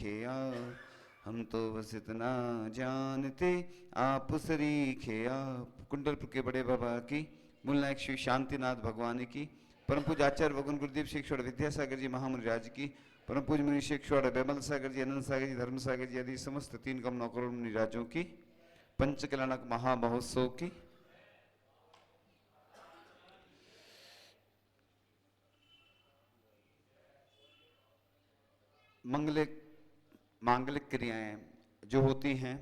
खेया हम तो बस इतना जानते आप सरीखे आप। कुंडलपुर के बड़े बाबा की, मूल नायक श्री शांतिनाथ भगवान की, परम पूज्य आचार्य भगवान गुरुदेव शेखर विद्यासागर जी महामुनि राज की, परम पूज्य मुनि शेखर बेमल सागर जी, अनंत सागर जी, धर्म सागर जी आदि समस्त 3 करोड़ 9 करोड़ मुनि राजों की, पंच कल्याणक महामहोत्सव की, मांगलिक क्रियाएं जो होती हैं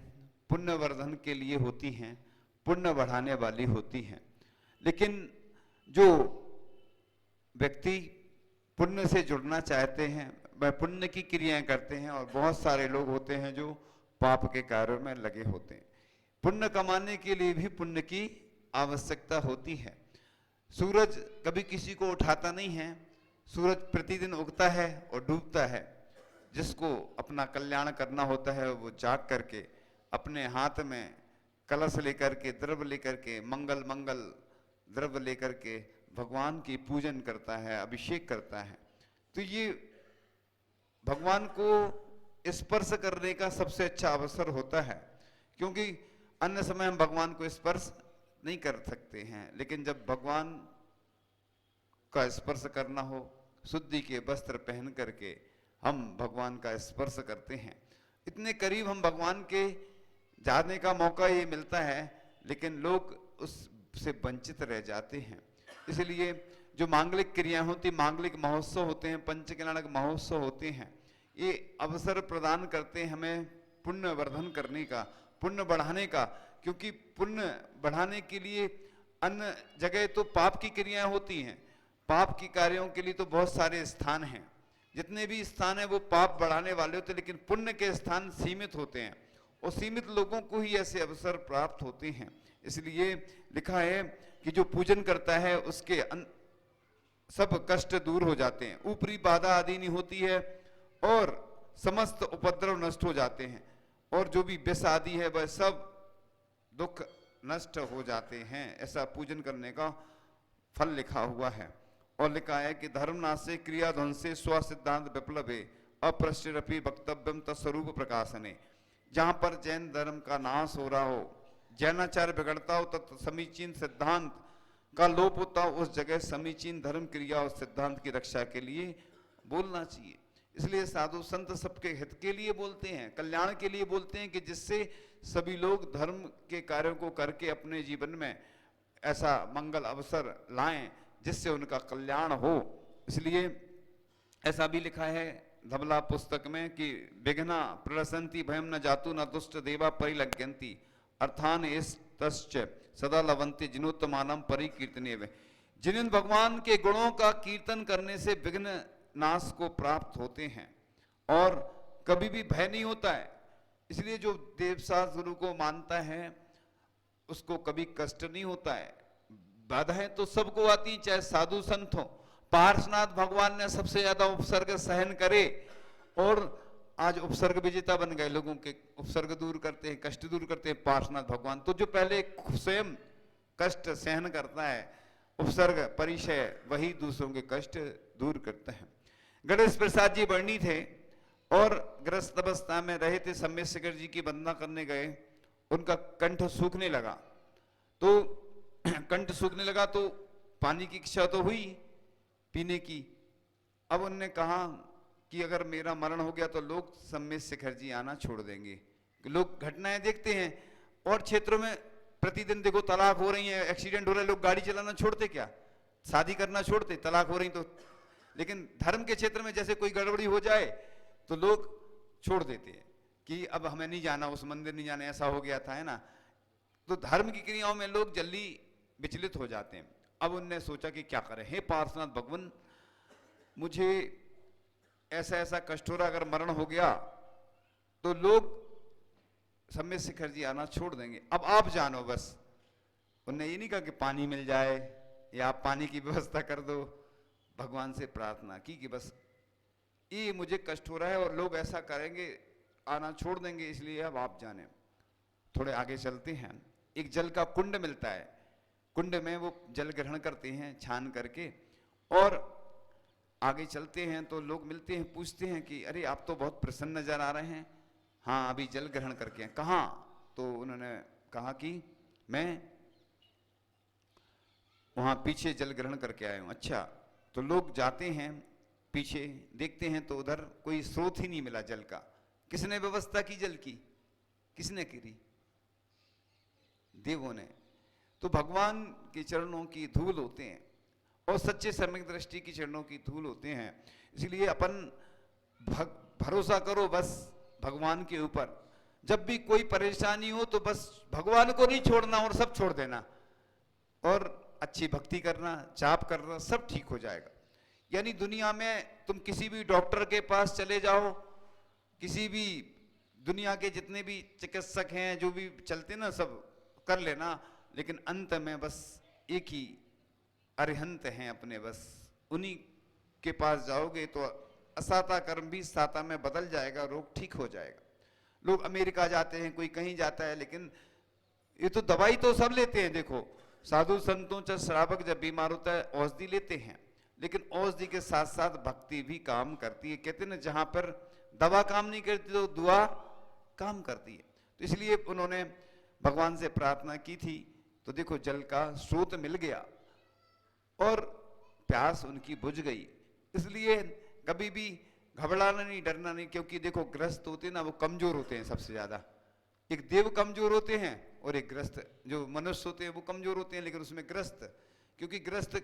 पुण्यवर्धन के लिए होती हैं, पुण्य बढ़ाने वाली होती हैं। लेकिन जो व्यक्ति पुण्य से जुड़ना चाहते हैं वह पुण्य की क्रियाएं करते हैं, और बहुत सारे लोग होते हैं जो पाप के कार्यों में लगे होते हैं। पुण्य कमाने के लिए भी पुण्य की आवश्यकता होती है। सूरज कभी किसी को उठाता नहीं है, सूरज प्रतिदिन उगता है और डूबता है। जिसको अपना कल्याण करना होता है वो जाग करके अपने हाथ में कलश लेकर के, द्रव्य लेकर के, मंगल मंगल द्रव्य लेकर के भगवान की पूजन करता है, अभिषेक करता है। तो ये भगवान को स्पर्श करने का सबसे अच्छा अवसर होता है, क्योंकि अन्य समय हम भगवान को स्पर्श नहीं कर सकते हैं, लेकिन जब भगवान का स्पर्श करना हो, शुद्धि के वस्त्र पहन करके हम भगवान का स्पर्श करते हैं। इतने करीब हम भगवान के जाने का मौका ये मिलता है, लेकिन लोग उससे वंचित रह जाते हैं। इसलिए जो मांगलिक क्रिया होती, मांगलिक महोत्सव होते हैं, पंचकल्याणक महोत्सव होते हैं, ये अवसर प्रदान करते हैं हमें पुण्य वर्धन करने का, पुण्य बढ़ाने का। क्योंकि पुण्य बढ़ाने के लिए अन्य जगह तो पाप की क्रियाएं होती हैं, पाप की कार्यों के लिए तो बहुत सारे स्थान हैं, जितने भी स्थान है वो पाप बढ़ाने वाले होते हैं, लेकिन पुण्य के स्थान सीमित होते हैं और सीमित लोगों को ही ऐसे अवसर प्राप्त होते हैं। इसलिए लिखा है कि जो पूजन करता है उसके सब कष्ट दूर हो जाते हैं, ऊपरी बाधा आदि नहीं होती है और समस्त उपद्रव नष्ट हो जाते हैं, और जो भी विष आदि है वह सब दुख नष्ट हो जाते हैं। ऐसा पूजन करने का फल लिखा हुआ है। और लिखा है कि धर्मनाशे क्रिया ध्वंसे स्व सिद्धांत विप्लवे अप्रश्रपि वक्तव्यम तत्स्वरूप प्रकाशने। जहां पर जैन धर्म का नाश हो रहा हो, जैनाचार्य बिगड़ता हो, तत् समीचीन सिद्धांत का लोप होता हो, उस जगह समीचीन धर्म क्रिया और सिद्धांत की रक्षा के लिए बोलना चाहिए। इसलिए साधु संत सबके हित के लिए बोलते हैं, कल्याण के लिए बोलते हैं, कि जिससे सभी लोग धर्म के कार्यों को करके अपने जीवन में ऐसा मंगल अवसर लाएं जिससे उनका कल्याण हो। इसलिए ऐसा भी लिखा है धबला पुस्तक में कि विघ्ना प्रलसंति भयम न जातु न दुष्ट देवा परिलग्यंती अर्थान एस्तश्च सदा लवंती जिनोत्तमानम परिकीर्तने वे। जिन भगवान के गुणों का कीर्तन करने से विघ्न नाश को प्राप्त होते हैं और कभी भी भय नहीं होता है। इसलिए जो देवसास गुरु को मानता है उसको कभी कष्ट नहीं होता है। बाधाएं तो सबको आती, चाहे साधु संत हो। पार्श्वनाथ भगवान ने सबसे ज्यादा उपसर्ग सहन करे और आज उपसर्ग विजेता बन गए, लोगों के उपसर्ग दूर करते हैं, कष्ट दूर करते हैं पार्श्वनाथ भगवान। तो जो पहले स्वयं कष्ट सहन करता है, उपसर्ग परिचय, वही दूसरों के कष्ट दूर करते हैं। गणेश प्रसाद जी वर्णी थे और ग्रस्त अवस्था में रहे थे, सम्यक शेखर जी की वंदना करने गए, उनका कंठ सूखने लगा। तो कंठ सूखने लगा तो पानी की इच्छा तो हुई पीने की। अब उन्होंने कहा कि अगर मेरा मरण हो गया तो लोग सम्यक शेखर जी आना छोड़ देंगे। लोग घटनाएं देखते हैं और क्षेत्रों में प्रतिदिन देखो तलाक हो रही है, एक्सीडेंट हो रहे, लोग गाड़ी चलाना छोड़ते क्या? शादी करना छोड़ते? तलाक हो रही तो। लेकिन धर्म के क्षेत्र में जैसे कोई गड़बड़ी हो जाए तो लोग छोड़ देते हैं कि अब हमें नहीं जाना, उस मंदिर नहीं जाना, ऐसा हो गया था, है ना। तो धर्म की क्रियाओं में लोग जल्दी विचलित हो जाते हैं। अब उनने सोचा कि क्या करें, हे पार्श्वनाथ भगवान, मुझे ऐसा ऐसा कष्ट हो रहा, अगर मरण हो गया तो लोग सम्यक शेखर जी आना छोड़ देंगे, अब आप जानो बस। उनने ये नहीं कहा कि पानी मिल जाए या आप पानी की व्यवस्था कर दो, भगवान से प्रार्थना की कि बस ये मुझे कष्ट हो रहा है और लोग ऐसा करेंगे, आना छोड़ देंगे, इसलिए अब आप जाने। थोड़े आगे चलते हैं, एक जल का कुंड मिलता है, कुंड में वो जल ग्रहण करते हैं छान करके, और आगे चलते हैं तो लोग मिलते हैं, पूछते हैं कि अरे आप तो बहुत प्रसन्न नजर आ रहे हैं। हाँ, अभी जल ग्रहण करके हैं। कहाँ? तो उन्होंने कहा कि मैं वहां पीछे जल ग्रहण करके आए हूं। अच्छा, तो लोग जाते हैं पीछे, देखते हैं तो उधर कोई स्रोत ही नहीं मिला जल का। किसने व्यवस्था की जल की? किसने करी? देवों ने। तो भगवान के चरणों की धूल होते हैं और सच्चे सम्यक दृष्टि की चरणों की धूल होते हैं। इसलिए अपन भरोसा करो बस भगवान के ऊपर। जब भी कोई परेशानी हो तो बस भगवान को नहीं छोड़ना और सब छोड़ देना, और अच्छी भक्ति करना, जाप करना, सब ठीक हो जाएगा। यानी दुनिया में तुम किसी भी डॉक्टर के पास चले जाओ, किसी भी दुनिया के जितने भी चिकित्सक हैं, जो भी चलते ना, सब कर लेना, लेकिन अंत में बस एक ही अरिहंत हैं अपने, बस उन्हीं के पास जाओगे तो असाता कर्म भी साता में बदल जाएगा, रोग ठीक हो जाएगा। लोग अमेरिका जाते हैं, कोई कहीं जाता है, लेकिन ये तो दवाई तो सब लेते हैं। देखो, साधु संतों च श्रावक जब बीमार होता है औषधि लेते हैं, लेकिन औषधि के साथ साथ भक्ति भी काम करती है। कहते हैं ना, जहां पर दवा काम नहीं करती तो दुआ काम करती है। तो इसलिए उन्होंने भगवान से प्रार्थना की थी, तो देखो जल का स्रोत मिल गया और प्यास उनकी बुझ गई। इसलिए कभी भी घबराना नहीं, डरना नहीं, क्योंकि देखो ग्रस्त होते हैं ना, वो कमजोर होते हैं सबसे ज्यादा। एक देव कमजोर होते हैं और एक ग्रस्त, जो मनुष्य होते हैं वो कमजोर होते हैं, लेकिन उसमें ग्रस्त, क्योंकि ग्रस्त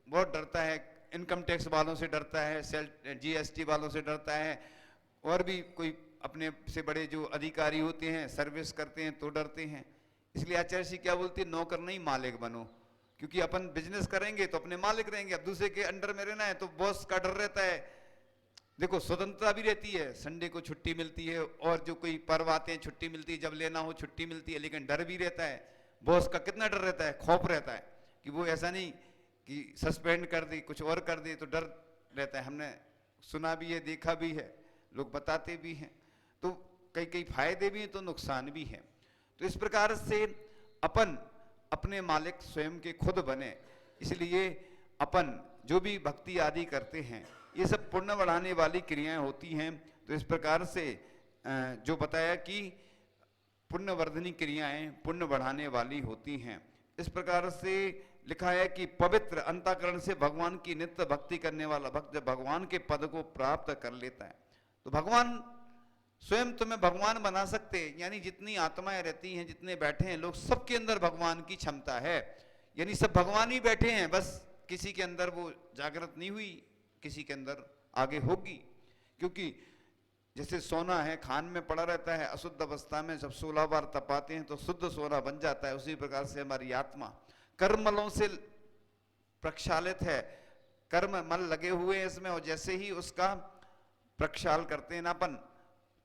बहुत डरता है, इनकम टैक्स वालों से डरता है, जीएसटी वालों से डरता है, और भी कोई अपने से बड़े जो अधिकारी होते हैं, सर्विस करते हैं तो डरते हैं। इसलिए आचार्य जी क्या बोलते हैं, नौकर नहीं मालिक बनो, क्योंकि अपन बिजनेस करेंगे तो अपने मालिक रहेंगे। अब दूसरे के अंडर में रहना है तो बॉस का डर रहता है। देखो स्वतंत्रता भी रहती है, संडे को छुट्टी मिलती है, और जो कोई पर्व आते हैं छुट्टी मिलती है, जब लेना हो छुट्टी मिलती है, लेकिन डर भी रहता है। बॉस का कितना डर रहता है, खौफ रहता है कि वो ऐसा नहीं कि सस्पेंड कर दे, कुछ और कर दे, तो डर रहता है। हमने सुना भी है, देखा भी है, लोग बताते भी हैं। तो कई कई फायदे भी हैं तो नुकसान भी हैं। तो इस प्रकार से अपन अपने मालिक स्वयं के खुद बने। इसलिए अपन जो भी भक्ति आदि करते हैं, ये सब पुण्य बढ़ाने वाली क्रियाएं होती हैं। तो इस प्रकार से जो बताया कि पुण्यवर्धनी क्रियाएं पुण्य बढ़ाने वाली होती हैं। इस प्रकार से लिखा है कि पवित्र अंतःकरण से भगवान की नित्य भक्ति करने वाला भक्त जब भगवान के पद को प्राप्त कर लेता है, तो भगवान स्वयं तुम्हें भगवान बना सकते हैं। यानी जितनी आत्माएं रहती हैं, जितने बैठे हैं लोग, सबके अंदर भगवान की क्षमता है। यानी सब भगवान ही बैठे हैं, बस किसी के अंदर वो जागृत नहीं हुई, किसी के अंदर आगे होगी। क्योंकि जैसे सोना है, खान में पड़ा रहता है अशुद्ध अवस्था में, जब 16 बार तपाते हैं तो शुद्ध सोना बन जाता है। उसी प्रकार से हमारी आत्मा कर्मलों से प्रक्षालित है, कर्म मल लगे हुए हैं इसमें, और जैसे ही उसका प्रक्षाल करते हैं ना अपन,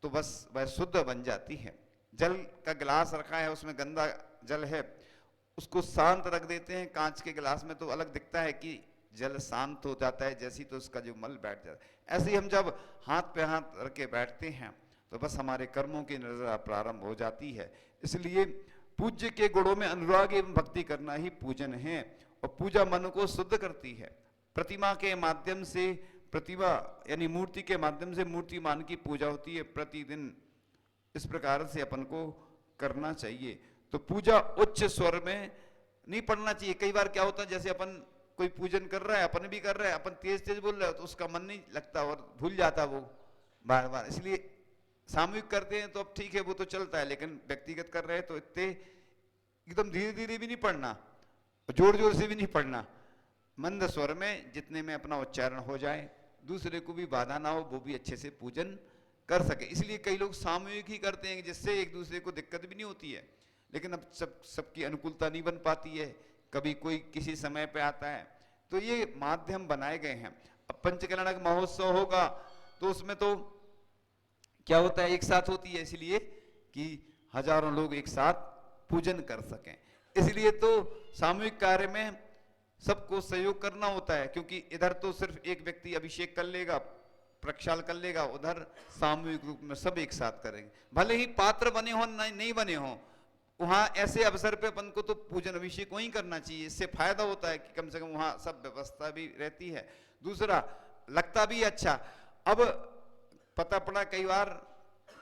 तो बस वह शुद्ध बन जाती है। जल का गिलास रखा है, उसमें गंदा जल है, उसको शांत रख देते हैं कांच के गिलास में, तो अलग दिखता है कि जल शांत हो जाता है, जैसी तो उसका जो मल बैठ जाता है। ऐसे ही हम जब हाथ पे हाथ रख के बैठते हैं तो बस हमारे कर्मों की नजर प्रारंभ हो जाती है। इसलिए पूज्य के गुणों में अनुराग एवं भक्ति करना ही पूजन है, और पूजा मन को शुद्ध करती है। प्रतिमा के माध्यम से, प्रतिमा यानी मूर्ति के माध्यम से मूर्तिमान की पूजा होती है प्रतिदिन। इस प्रकार से अपन को करना चाहिए। तो पूजा उच्च स्वर में नहीं पढ़ना चाहिए। कई बार क्या होता है, जैसे अपन कोई पूजन कर रहा है, अपन भी कर रहे हैं, अपन तेज तेज बोल रहे हो तो उसका मन नहीं लगता और भूल जाता वो बार बार। इसलिए सामूहिक करते हैं तो अब ठीक है, वो तो चलता है, लेकिन व्यक्तिगत कर रहे हैं तो इतने एकदम धीरे धीरे भी नहीं पढ़ना, जोर जोर से भी नहीं पढ़ना, मंद स्वर में, जितने में अपना उच्चारण हो जाए, दूसरे को भी बाधा ना हो, वो भी अच्छे से पूजन कर सके। इसलिए कई लोग सामूहिक ही करते हैं, जिससे एक दूसरे को दिक्कत भी नहीं होती है। लेकिन अब सबकी अनुकूलता नहीं बन पाती है, कभी कोई किसी समय पे आता है, तो ये माध्यम बनाए गए हैं। अब पंचकल्याणक महोत्सव होगा तो उसमें तो क्या होता है, एक साथ होती है, इसलिए कि हजारों लोग एक साथ पूजन कर सकें। इसलिए तो सामूहिक कार्य में सबको सहयोग करना होता है, क्योंकि इधर तो सिर्फ एक व्यक्ति अभिषेक कर लेगा, प्रक्षाल कर लेगा, उधर सामूहिक रूप में सब एक साथ करेंगे। भले ही पात्र बने हो नहीं बने हो, वहां ऐसे अवसर पे अपन को तो पूजन अभिषेक वहीं करना चाहिए। इससे फायदा होता है कि कम से कम वहां सब व्यवस्था भी रहती है। दूसरा, लगता भी अच्छा। अब पता पड़ा कई बार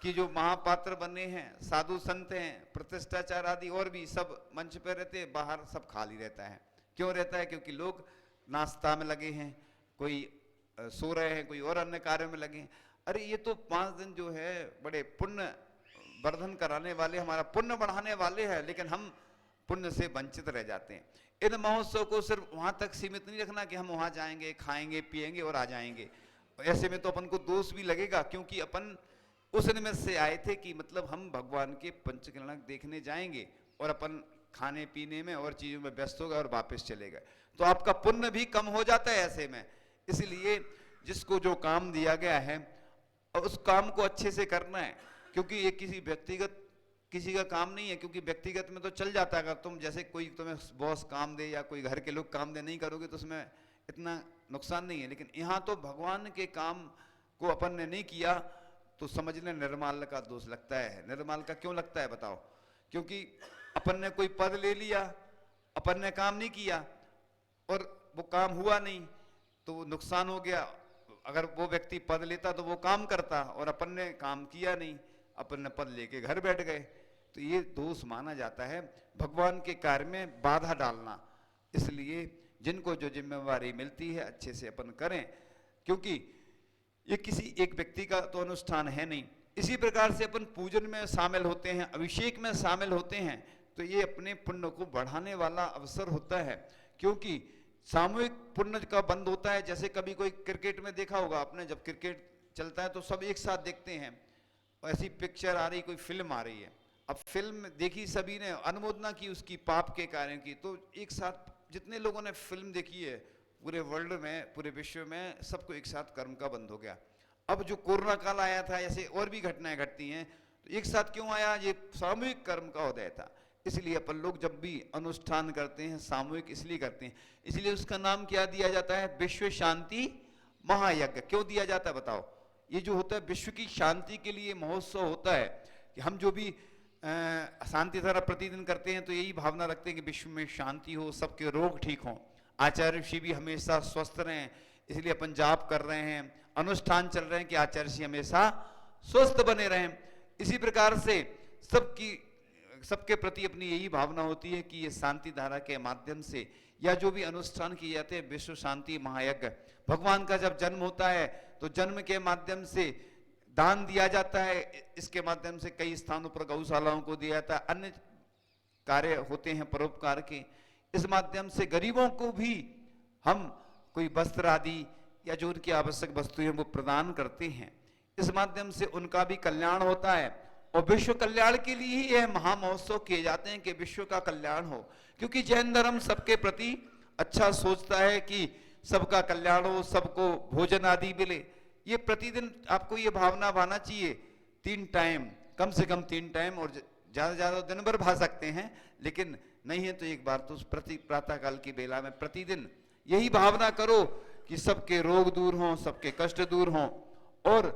कि जो महापात्र बने हैं, साधु संत हैं, प्रतिष्ठाचार आदि और भी सब मंच पर रहते हैं, बाहर सब खाली रहता है। क्यों रहता है? क्योंकि लोग नाश्ता में लगे हैं, कोई सो रहे हैं, कोई और अन्य कार्य में लगे हैं। अरे ये तो 5 दिन जो है बड़े पुण्य वर्धन कराने वाले, हमारा पुण्य बढ़ाने वाले हैं, लेकिन हम पुण्य से वंचित रह जाते हैं। इन महोत्सव को सिर्फ वहां तक सीमित नहीं रखना कि हम वहां जाएंगे, खाएंगे, पिएंगे और आ जाएंगे। ऐसे में तो अपन को दोष भी लगेगा, क्योंकि अपन उस निमित्त से आए थे कि मतलब हम भगवान के पंचकल्याण देखने जाएंगे, और अपन खाने पीने में और चीजों में व्यस्त हो गए और वापस चले गए, तो आपका पुण्य भी कम हो जाता है ऐसे में। इसलिए जिसको जो काम दिया गया है उस काम को अच्छे से करना है, क्योंकि ये किसी व्यक्तिगत किसी का काम नहीं है। क्योंकि व्यक्तिगत में तो चल जाता है, अगर तुम जैसे कोई तुम्हें बॉस काम दे या कोई घर के लोग काम दे, नहीं करोगे तो उसमें इतना नुकसान नहीं है। लेकिन यहाँ तो भगवान के काम को अपन ने नहीं किया तो समझ लें निर्माल का दोष लगता है। निर्माल का क्यों लगता है बताओ? क्योंकि अपन ने कोई पद ले लिया, अपन ने काम नहीं किया और वो काम हुआ नहीं तो नुकसान हो गया। अगर वो व्यक्ति पद लेता तो वो काम करता, और अपन ने काम किया नहीं, अपन ने पद लेके घर बैठ गए, तो ये दोष माना जाता है भगवान के कार्य में बाधा डालना। इसलिए जिनको जो जिम्मेवारी मिलती है अच्छे से अपन करें, क्योंकि ये किसी एक व्यक्ति का तो अनुष्ठान है नहीं। इसी प्रकार से अपन पूजन में शामिल होते हैं, अभिषेक में शामिल होते हैं, तो ये अपने पुण्य को बढ़ाने वाला अवसर होता है। क्योंकि सामूहिक पुण्य का बंद होता है। जैसे कभी कोई क्रिकेट में देखा होगा आपने, जब क्रिकेट चलता है तो सब एक साथ देखते हैं, ऐसी पिक्चर आ रही, कोई फिल्म आ रही है, अब फिल्म देखी सभी ने, अनुमोदना की उसकी, पाप के कार्यों की, तो एक साथ जितने लोगों ने फिल्म देखी है पूरे वर्ल्ड में, पूरे विश्व में, सबको एक साथ कर्म का बंद हो गया। अब जो कोरोना काल आया था, ऐसे और भी घटनाएं घटती हैं, तो एक साथ क्यों आया? ये सामूहिक कर्म का उदय था। इसलिए अपन लोग जब भी अनुष्ठान करते हैं सामूहिक इसलिए करते हैं, इसलिए उसका नाम क्या दिया जाता है? विश्व शांति महायज्ञ। क्यों दिया जाता है बताओ? ये जो होता है विश्व की शांति के लिए महोत्सव होता है, कि हम जो भी शांति धारा प्रतिदिन करते हैं तो यही भावना रखते हैं कि विश्व में शांति हो, सबके रोग ठीक हों, आचार्य ऋषि भी हमेशा स्वस्थ रहें, इसलिए अपन जाप कर रहे हैं, अनुष्ठान चल रहे हैं कि आचार्य ऋषि हमेशा स्वस्थ बने रहें। इसी प्रकार से सबके प्रति अपनी यही भावना होती है कि ये शांति धारा के माध्यम से या जो भी अनुष्ठान किए जाते हैं, विश्व शांति महायज्ञ, भगवान का जब जन्म होता है तो जन्म के माध्यम से दान दिया जाता है, इसके माध्यम से कई स्थानों पर गौशालाओं को दिया जाता है, अन्य कार्य होते हैं परोपकार के, इस माध्यम से गरीबों को भी हम कोई वस्त्र आदि या जो उनकी आवश्यक वस्तुएं वो प्रदान करते हैं, इस माध्यम से उनका भी कल्याण होता है। और विश्व कल्याण के लिए ही यह महामहोत्सव किए जाते हैं कि विश्व का कल्याण हो, क्योंकि जैन धर्म सबके प्रति अच्छा सोचता है कि सबका कल्याण हो, सबको भोजन आदि मिले। ये प्रतिदिन आपको ये भावना भाना चाहिए, 3 टाइम, कम से कम 3 टाइम, और ज्यादा ज्यादा दिन भर भा सकते हैं, लेकिन नहीं है तो एक बार तो प्रातः काल की बेला में प्रतिदिन यही भावना करो कि सबके रोग दूर हों, सबके कष्ट दूर हों, और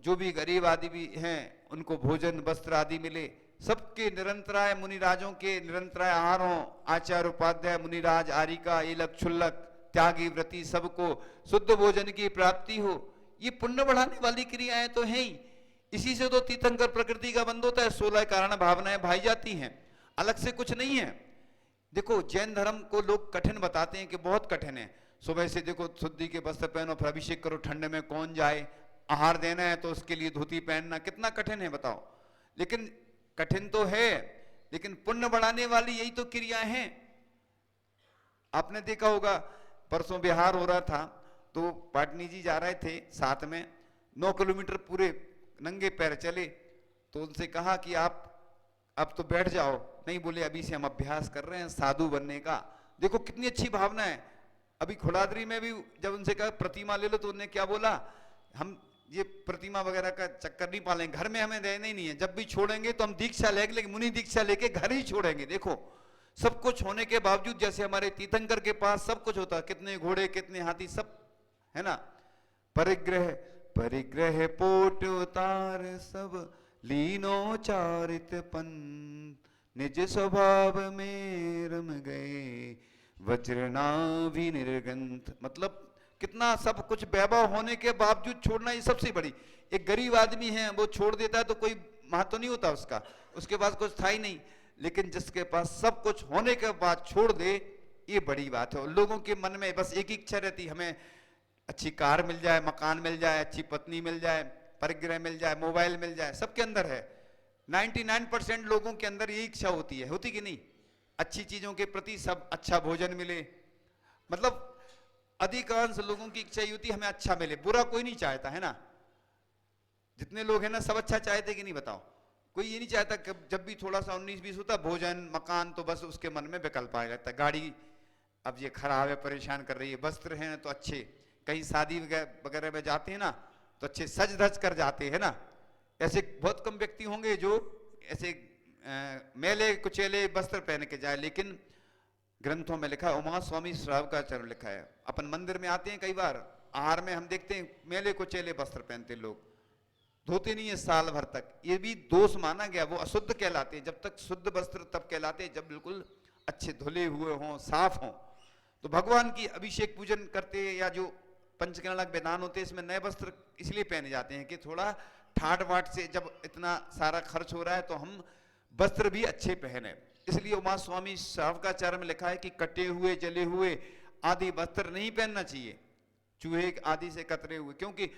जो भी गरीब आदि भी हैं उनको भोजन वस्त्र आदि मिले, सबके निरंतराय मुनिराजों के निरंतराय आहार हों, आचार्य उपाध्याय मुनिराज आरिका एलक क्षुल्लक त्यागी व्रती सबको शुद्ध भोजन की प्राप्ति हो। ये पुण्य बढ़ाने वाली क्रियाएं तो हैं ही, इसी से तो तीर्थंकर प्रकृति का बंध होता है, 16 कारण भावनाएं भाई जाती हैं, अलग से कुछ नहीं है। देखो जैन धर्म को लोग कठिन बताते हैं कि बहुत कठिन है, सुबह से देखो शुद्धि के वस्त्र पहनो फिर अभिषेक करो, ठंड में कौन जाए, आहार देना है तो उसके लिए धोती पहनना, कितना कठिन है बताओ। लेकिन कठिन तो है, लेकिन पुण्य बढ़ाने वाली यही तो क्रियाएं हैं। आपने देखा होगा परसों बिहार हो रहा था तो पाटनी जी जा रहे थे साथ में, 9 किलोमीटर पूरे नंगे पैर चले, तो उनसे कहा कि आप अब तो बैठ जाओ, नहीं बोले अभी से हम अभ्यास कर रहे हैं साधु बनने का। देखो कितनी अच्छी भावना है। अभी खुड़ादरी में भी जब उनसे कहा प्रतिमा ले लो तो उन्होंने क्या बोला, हम ये प्रतिमा वगैरह का चक्कर नहीं पालेंगे, घर में हमें रहना ही नहीं है, जब भी छोड़ेंगे तो हम दीक्षा लेके मुनि दीक्षा लेके घर ही छोड़ेंगे। देखो सब कुछ होने के बावजूद, जैसे हमारे तीर्थंकर के पास सब कुछ होता, कितने घोड़े कितने हाथी सब है ना, परिग्रह परिग्रह पोट उतार सब लीनो चारित पन, निज स्वभाव में रम गए वज्रनाभि निर्गंथ। मतलब कितना सब कुछ वैभव होने के बावजूद छोड़ना, ये सबसे बड़ी। एक गरीब आदमी है वो छोड़ देता है तो कोई महत्व नहीं होता उसका, उसके पास कुछ था ही नहीं, लेकिन जिसके पास सब कुछ होने के बाद छोड़ दे, ये बड़ी बात है। लोगों के मन में बस एक ही इच्छा रहती, हमें अच्छी कार मिल जाए, मकान मिल जाए, अच्छी पत्नी मिल जाए, परिग्रह मिल जाए, मोबाइल मिल जाए, सबके अंदर है। 99% लोगों के अंदर यही इच्छा होती है, होती कि नहीं? अच्छी चीजों के प्रति, सब अच्छा भोजन मिले, मतलब अधिकांश लोगों की इच्छा ये होती है हमें अच्छा मिले, बुरा कोई नहीं चाहता है ना। जितने लोग हैं ना सब अच्छा चाहते कि नहीं बताओ? कोई ये नहीं चाहता कि जब भी थोड़ा सा 19-20 होता भोजन मकान तो बस उसके मन में विकल्प आ जाता है। गाड़ी अब ये खराब है, परेशान कर रही है, वस्त्र हैं तो अच्छे, कहीं शादी वगैरह में जाते हैं ना तो अच्छे सज धज कर जाते हैं ना। ऐसे बहुत कम व्यक्ति होंगे जो ऐसे मेले कुचेले वस्त्र पहन के जाए, लेकिन ग्रंथों में लिखा है, उमा स्वामी श्रावकाचार्य लिखा है, अपन मंदिर में आते हैं कई बार, आहार में हम देखते हैं मेले कुचेले वस्त्र पहनते लोग, धोते नहीं है साल भर तक, ये भी दोष माना गया, वो अशुद्ध कहलाते हैं। जब तक शुद्ध वस्त्र तब कहलाते हैं जब बिल्कुल अच्छे धुले हुए हों, साफ हों। तो भगवान की अभिषेक पूजन करते हैं या जो पंचकर्णक विधान होते हैं, इसमें नए वस्त्र इसलिए पहने जाते हैं कि थोड़ा ठाट बाट से जब इतना सारा खर्च हो रहा है तो हम वस्त्र भी अच्छे पहने। इसलिए उमा स्वामी श्रावकाचार्य में लिखा है कि कटे हुए जले हुए आदि वस्त्र नहीं पहनना चाहिए, चूहे आदि से कतरे हुए, क्योंकि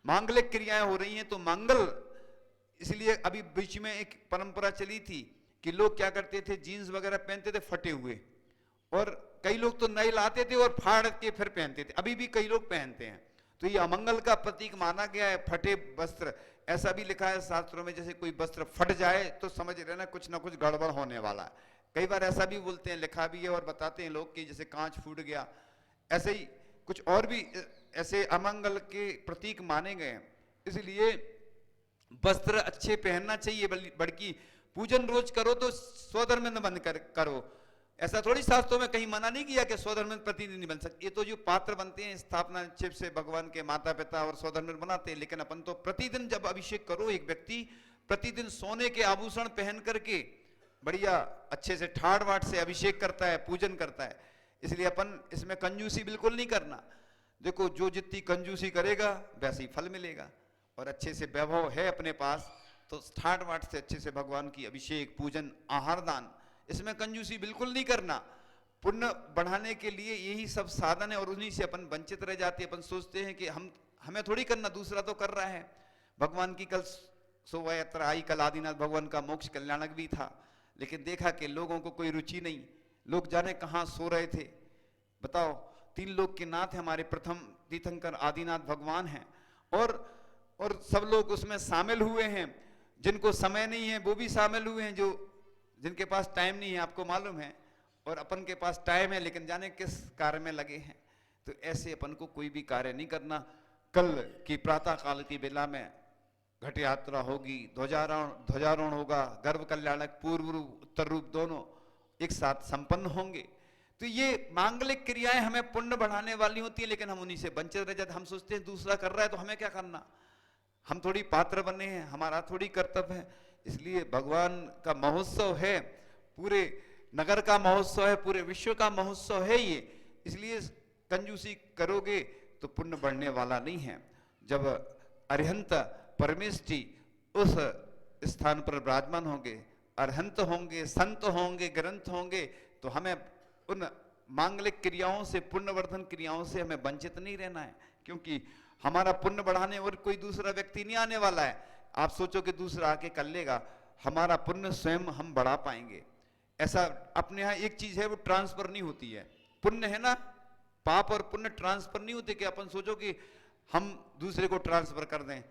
मांगलिक क्रियाएं हो रही हैं तो मंगल। इसलिए अभी बीच में एक परंपरा चली थी कि लोग क्या करते थे, जीन्स वगैरह पहनते थे फटे हुए, और कई लोग तो नए लाते थे और फाड़ के फिर पहनते थे, अभी भी कई लोग पहनते हैं। तो ये अमंगल का प्रतीक माना गया है फटे वस्त्र। ऐसा भी लिखा है शास्त्रों में, जैसे कोई वस्त्र फट जाए तो समझ लेना कुछ ना कुछ गड़बड़ होने वाला है। कई बार ऐसा भी बोलते हैं, लिखा भी है और बताते हैं लोग कि जैसे कांच फूट गया, ऐसे ही कुछ और भी ऐसे अमंगल के प्रतीक माने गए हैं। इसलिए वस्त्र अच्छे पहनना चाहिए, बल्कि पूजन रोज करो तो स्वधर्म बन कर करो। ऐसा थोड़ी शास्त्रों में कहीं मना नहीं किया कि स्वधर्म प्रतिदिन नहीं बन सकते। ये तो जो पात्र बनते हैं स्थापना छिप से भगवान के माता पिता और स्वधर्म बनाते हैं, लेकिन अपन तो प्रतिदिन जब अभिषेक करो, एक व्यक्ति प्रतिदिन सोने के आभूषण पहन करके बढ़िया अच्छे से ठाड़ वाट से अभिषेक करता है, पूजन करता है। इसलिए अपन इसमें कंजूसी बिल्कुल नहीं करना। देखो जो जितनी कंजूसी करेगा वैसे ही फल मिलेगा, और अच्छे से वैभव है अपने पास तो ठाट वाट से अच्छे से भगवान की अभिषेक पूजन आहार दान, इसमें कंजूसी बिल्कुल नहीं करना। पुण्य बढ़ाने के लिए यही सब साधन है और उन्हीं से अपन वंचित रह जाते हैं। अपन सोचते हैं कि हमें थोड़ी करना, दूसरा तो कर रहा है। भगवान की कल शोभा यात्रा आई, कल आदिनाथ भगवान का मोक्ष कल्याणक भी था, लेकिन देखा कि लोगों को कोई रुचि नहीं, लोग जाने कहाँ सो रहे थे। बताओ, 3 लोक के नाथ हमारे प्रथम तीर्थंकर आदिनाथ भगवान हैं, और सब लोग उसमें शामिल हुए हैं। जिनको समय नहीं है वो भी शामिल हुए हैं, जो जिनके पास टाइम नहीं है, आपको मालूम है, और अपन के पास टाइम है लेकिन जाने किस कार्य में लगे हैं। तो ऐसे अपन को कोई भी कार्य नहीं करना। कल की प्रातः काल की बेला में घट यात्रा होगी, ध्वजारोहण होगा, गर्भ कल्याणक पूर्व रूप उत्तर रूप दोनों एक साथ संपन्न होंगे। तो ये मांगलिक क्रियाएं हमें पुण्य बढ़ाने वाली होती है, लेकिन हम उन्हीं से वंचित रह जाते। हम सोचते हैं दूसरा कर रहा है तो हमें क्या करना, हम थोड़ी पात्र बने हैं, हमारा थोड़ी कर्तव्य है। इसलिए भगवान का महोत्सव है, पूरे नगर का महोत्सव है, पूरे विश्व का महोत्सव है ये। इसलिए कंजूसी करोगे तो पुण्य बढ़ने वाला नहीं है। जब अरिहंत परमेष्टि उस स्थान पर विराजमान होंगे, अरहंत होंगे, संत होंगे, ग्रंथ होंगे, तो हमें उन मांगलिक क्रियाओं से, पुण्यवर्धन क्रियाओं से हमें वंचित नहीं रहना है, क्योंकि हमारा पुण्य बढ़ाने और कोई दूसरा व्यक्ति नहीं आने वाला है। आप सोचो कि दूसरा आके कर लेगा, हमारा पुण्य स्वयं हम बढ़ा पाएंगे। ऐसा अपने यहाँ एक चीज है, वो ट्रांसफर नहीं होती है। पुण्य है ना, पाप और पुण्य ट्रांसफर नहीं होते कि अपन सोचो कि हम दूसरे को ट्रांसफर कर दें,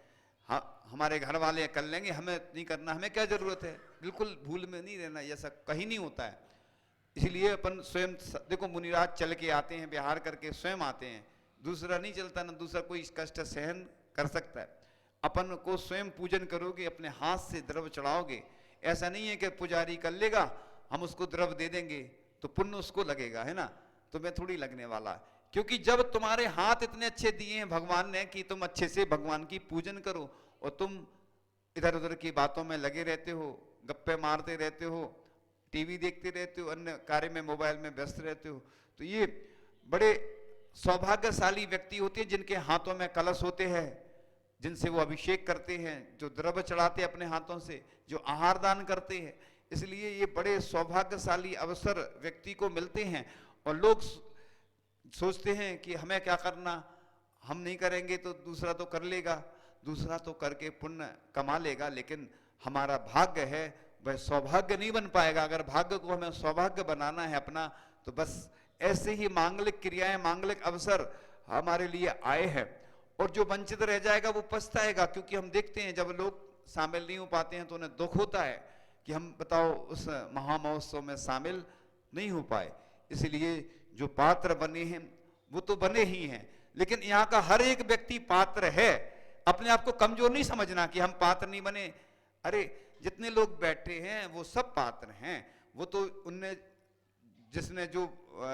हाँ हमारे घर वाले कर लेंगे, हमें नहीं करना, हमें क्या जरूरत है। बिल्कुल भूल में नहीं रहना, ऐसा कहीं नहीं होता है। इसलिए अपन स्वयं देखो, मुनिराज चल के आते हैं, बिहार करके स्वयं आते हैं, दूसरा नहीं चलता, ना दूसरा कोई कष्ट सहन कर सकता है। अपन को स्वयं पूजन करोगे, अपने हाथ से द्रव्य चढ़ाओगे। ऐसा नहीं है कि पुजारी कर लेगा, हम उसको द्रव्य दे देंगे तो पुण्य उसको लगेगा, है ना, तुम्हें थोड़ी लगने वाला। क्योंकि जब तुम्हारे हाथ इतने अच्छे दिए हैं भगवान ने कि तुम अच्छे से भगवान की पूजन करो, और तुम इधर उधर की बातों में लगे रहते हो, गप्पे मारते रहते हो, टीवी देखते रहते हो, अन्य कार्य में मोबाइल में व्यस्त रहते हो, तो ये बड़े सौभाग्यशाली व्यक्ति होते हैं जिनके हाथों में कलश होते हैं, जिनसे वो अभिषेक करते हैं, जो द्रव्य चढ़ाते हैं अपने हाथों से, जो आहार दान करते हैं। इसलिए ये बड़े सौभाग्यशाली अवसर व्यक्ति को मिलते हैं। और लोग सोचते हैं कि हमें क्या करना, हम नहीं करेंगे तो दूसरा तो कर लेगा, दूसरा तो करके पुण्य कमा लेगा, लेकिन हमारा भाग्य है वह सौभाग्य नहीं बन पाएगा। अगर भाग्य को हमें सौभाग्य बनाना है अपना, तो बस ऐसे ही मांगलिक क्रियाएं, मांगलिक अवसर हमारे लिए आए हैं। और जो वंचित रह जाएगा वो पछताएगा, क्योंकि हम देखते हैं जब लोग शामिल नहीं हो पाते हैं तो उन्हें दुख होता है कि हम बताओ उस महामहोत्सव में शामिल नहीं हो पाए। इसलिए जो पात्र बने हैं वो तो बने ही हैं, लेकिन यहाँ का हर एक व्यक्ति पात्र है। अपने आप को कमजोर नहीं समझना कि हम पात्र नहीं बने। अरे जितने लोग बैठे हैं वो सब पात्र हैं। वो तो उनने जिसने जो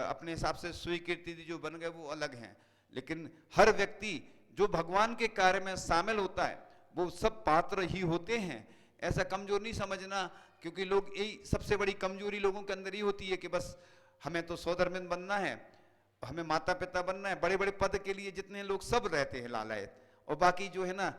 अपने हिसाब से स्वीकृति दी, जो बन गए, वो अलग हैं। लेकिन हर व्यक्ति जो भगवान के कार्य में शामिल होता है वो सब पात्र ही होते हैं। ऐसा कमजोर नहीं समझना, क्योंकि लोग यही सबसे बड़ी कमजोरी लोगों के अंदर ही होती है कि बस हमें तो स्वधर्मिन बनना है, हमें माता पिता बनना है, बड़े बड़े पद के लिए जितने लोग सब रहते हैं लालायत। और बाकी जो है ना,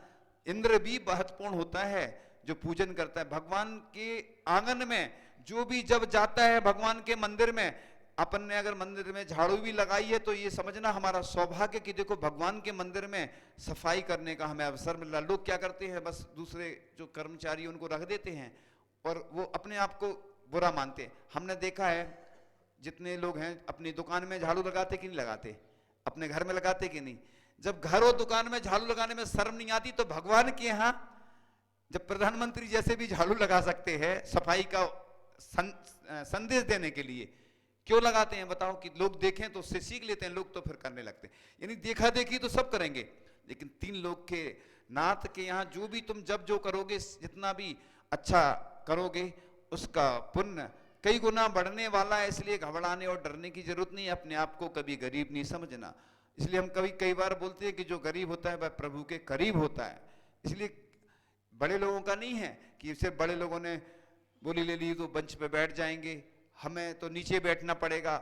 इंद्र भी महत्वपूर्ण होता है जो पूजन करता है भगवान के आंगन में। जो भी जब जाता है भगवान के मंदिर में, अपन ने अगर मंदिर में झाड़ू भी लगाई है तो ये समझना हमारा सौभाग्य कि देखो भगवान के मंदिर में सफाई करने का हमें अवसर मिल रहा। लोग क्या करते हैं, बस दूसरे जो कर्मचारी उनको रख देते हैं और वो अपने आप को बुरा मानते हैं। हमने देखा है जितने लोग हैं अपनी दुकान में झाड़ू लगाते कि नहीं लगाते, अपने घर में लगाते कि नहीं। जब घर और दुकान में झाड़ू लगाने में शर्म नहीं आती, तो भगवान के यहाँ जब प्रधानमंत्री जैसे भी झाड़ू लगा सकते हैं सफाई का संदेश देने के लिए, क्यों लगाते हैं बताओ? कि लोग देखें तो उससे सीख लेते हैं, लोग तो फिर करने लगते हैं। यानी देखा देखी तो सब करेंगे, लेकिन तीन लोग के नाथ के यहाँ जो भी तुम जब जो करोगे, जितना भी अच्छा करोगे, उसका पुण्य कई गुना बढ़ने वाला है। इसलिए घबराने और डरने की जरूरत नहीं है। अपने आप को कभी गरीब नहीं समझना। इसलिए हम कई बार बोलते हैं कि जो गरीब होता है वह प्रभु के करीब होता है। इसलिए बड़े लोगों का नहीं है कि सिर्फ बड़े लोगों ने बोली ले ली तो मंच पे बैठ जाएंगे, हमें तो नीचे बैठना पड़ेगा।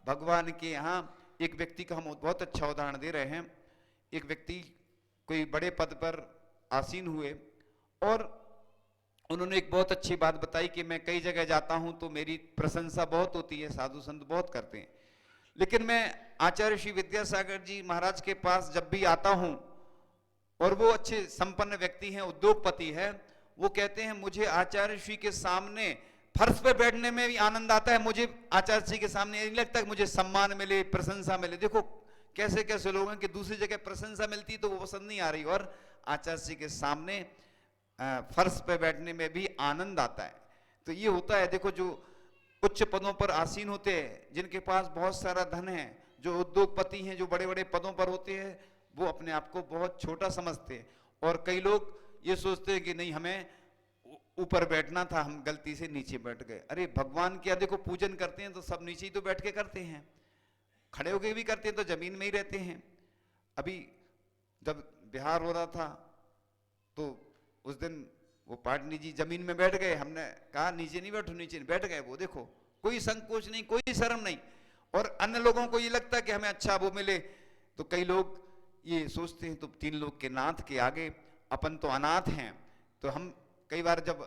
भगवान के यहाँ एक व्यक्ति का हम बहुत अच्छा उदाहरण दे रहे हैं। एक व्यक्ति कोई बड़े पद पर आसीन हुए और उन्होंने एक बहुत अच्छी बात बताई कि मैं कई जगह जाता हूं तो मेरी प्रशंसा बहुत होती है, साधु संत बहुत करते हैं, लेकिन मैं आचार्य श्री विद्यासागर जी महाराज के पास जब भी आता हूं, और वो अच्छे संपन्न व्यक्ति हैं, उद्योगपति है, वो कहते हैं मुझे आचार्य श्री के सामने फर्श पे बैठने में भी आनंद आता है। मुझे आचार्य जी के सामने नहीं लगता कि मुझे सम्मान मिले, प्रशंसा मिले। देखो कैसे कैसे लोग हैं कि दूसरी जगह प्रशंसा मिलती तो वो पसंद नहीं आ रही, और आचार्य जी के सामने फर्श पे बैठने में भी आनंद आता है। तो ये होता है। देखो जो उच्च पदों पर आसीन होते हैं, जिनके पास बहुत सारा धन है, जो उद्योगपति हैं, जो बड़े बड़े पदों पर होते हैं, वो अपने आप को बहुत छोटा समझते हैं। और कई लोग ये सोचते हैं कि नहीं हमें ऊपर बैठना था, हम गलती से नीचे बैठ गए। अरे भगवान क्या, देखो पूजन करते हैं तो सब नीचे ही तो बैठ के करते हैं, खड़े होके भी करते हैं तो जमीन में ही रहते हैं। अभी जब बिहार हो रहा था तो उस दिन वो पाटनी जी जमीन में बैठ गए, हमने कहा नीचे नहीं बैठो, नीचे नहीं बैठ गए। वो देखो कोई संकोच नहीं, कोई शर्म नहीं। और अन्य लोगों को ये लगता है कि हमें अच्छा वो मिले, तो कई लोग ये सोचते हैं तो तीन लोग के नाथ के आगे अपन तो अनाथ हैं। तो हम कई बार जब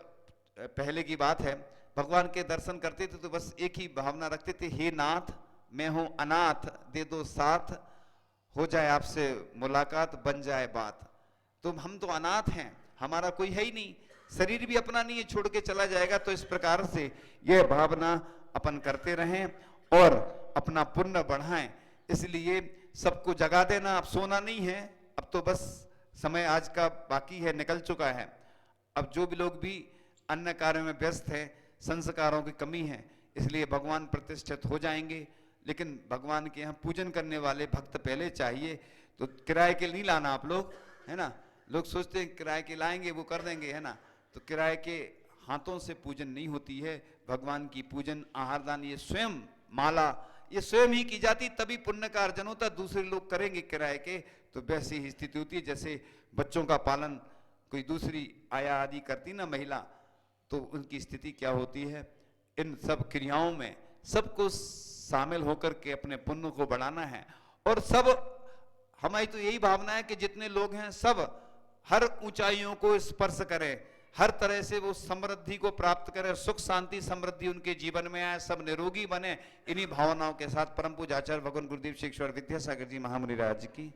पहले की बात है भगवान के दर्शन करते थे तो बस एक ही भावना रखते थे, हे नाथ मैं हूं अनाथ, दे दो साथ, हो जाए आपसे मुलाकात, बन जाए बात। तो हम तो अनाथ हैं, हमारा कोई है ही नहीं, शरीर भी अपना नहीं है, छोड़ के चला जाएगा। तो इस प्रकार से यह भावना अपन करते रहें और अपना पुण्य बढ़ाएं। इसलिए सबको जगा देना, अब सोना नहीं है, अब तो बस समय आज का बाकी है, निकल चुका है। अब जो भी लोग भी अन्य कार्य में व्यस्त है, संस्कारों की कमी है, इसलिए भगवान प्रतिष्ठित हो जाएंगे। लेकिन भगवान के यहाँ पूजन करने वाले भक्त पहले चाहिए। तो किराए के नहीं लाना आप लोग, है ना। लोग सोचते हैं किराए के लाएंगे वो कर देंगे, है ना। तो किराए के हाथों से पूजन नहीं होती है। भगवान की पूजन, आहार दान, ये स्वयं माला, ये स्वयं ही की जाती, तभी पुण्य का अर्जन होता। दूसरे लोग करेंगे किराए के तो वैसी ही स्थिति होती है जैसे बच्चों का पालन कोई दूसरी आया आदि करती ना महिला, तो उनकी स्थिति क्या होती है। इन सब क्रियाओं में सबको शामिल होकर के अपने पुण्य को बढ़ाना है। और सब, हमारी तो यही भावना है कि जितने लोग हैं सब हर ऊंचाइयों को स्पर्श करें, हर तरह से वो समृद्धि को प्राप्त करें, सुख शांति समृद्धि उनके जीवन में आए, सब निरोगी बने। इन्हीं भावनाओं के साथ परम पूज्य आचार्य भगवान गुरुदेव श्री ईश्वर विद्यासागर जी महामुनि राज की